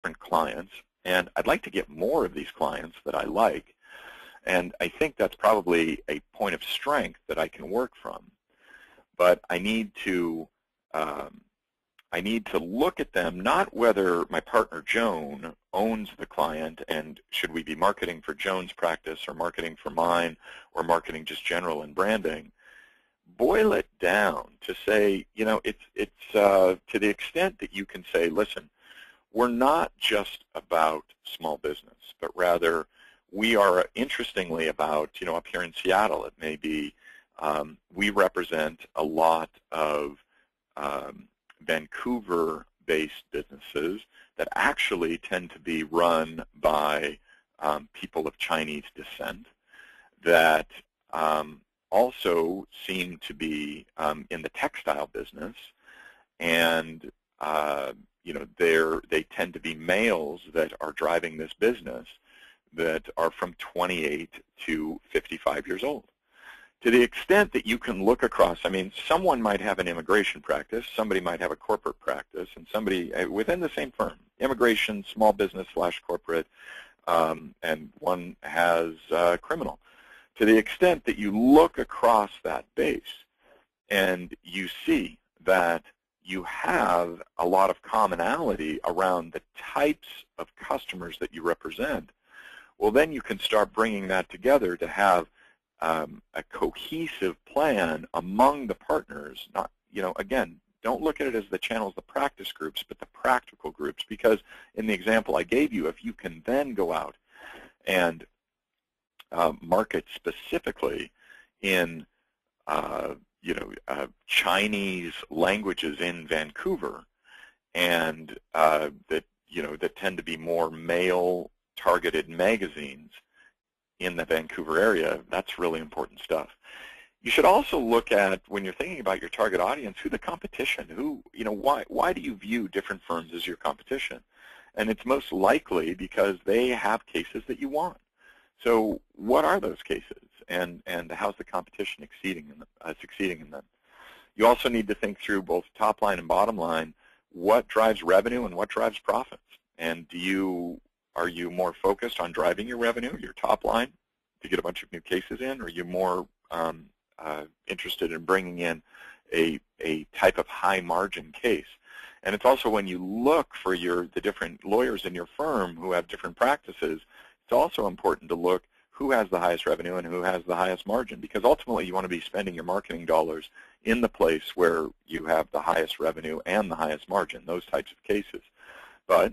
different clients, and I'd like to get more of these clients that I like, and I think that's probably a point of strength that I can work from. But I need to look at them, not whether my partner Joan owns the client and should we be marketing for Joan's practice or marketing for mine or marketing just general in branding. Boil it down to say, you know, it's to the extent that you can say, listen, we're not just about small business, but rather we are, interestingly, about, you know, up here in Seattle, it may be we represent a lot of Vancouver-based businesses that actually tend to be run by people of Chinese descent that also seem to be in the textile business, and you know, they tend to be males that are driving this business that are from 28 to 55 years old. To the extent that you can look across, I mean, someone might have an immigration practice, somebody might have a corporate practice, and somebody within the same firm, immigration, small business / corporate, and one has criminal. To the extent that you look across that base and you see that you have a lot of commonality around the types of customers that you represent, well, then you can start bringing that together to have a cohesive plan among the partners. Not, you know, again, don't look at it as the channels, the practice groups, but the practical groups, because in the example I gave you, if you can then go out and market specifically in you know, Chinese languages in Vancouver, and that, you know, that tend to be more male targeted magazines in the Vancouver area, that's really important stuff. You should also look at, when you're thinking about your target audience, who the competition, who, you know, why do you view different firms as your competition? And it's most likely because they have cases that you want. So what are those cases, and how's the competition succeeding in them? You also need to think through both top line and bottom line, what drives revenue and what drives profits. And are you more focused on driving your revenue, your top line, to get a bunch of new cases in, or are you more interested in bringing in a type of high margin case? And it's also, when you look for the different lawyers in your firm who have different practices, it's also important to look who has the highest revenue and who has the highest margin, because ultimately you want to be spending your marketing dollars in the place where you have the highest revenue and the highest margin, those types of cases. But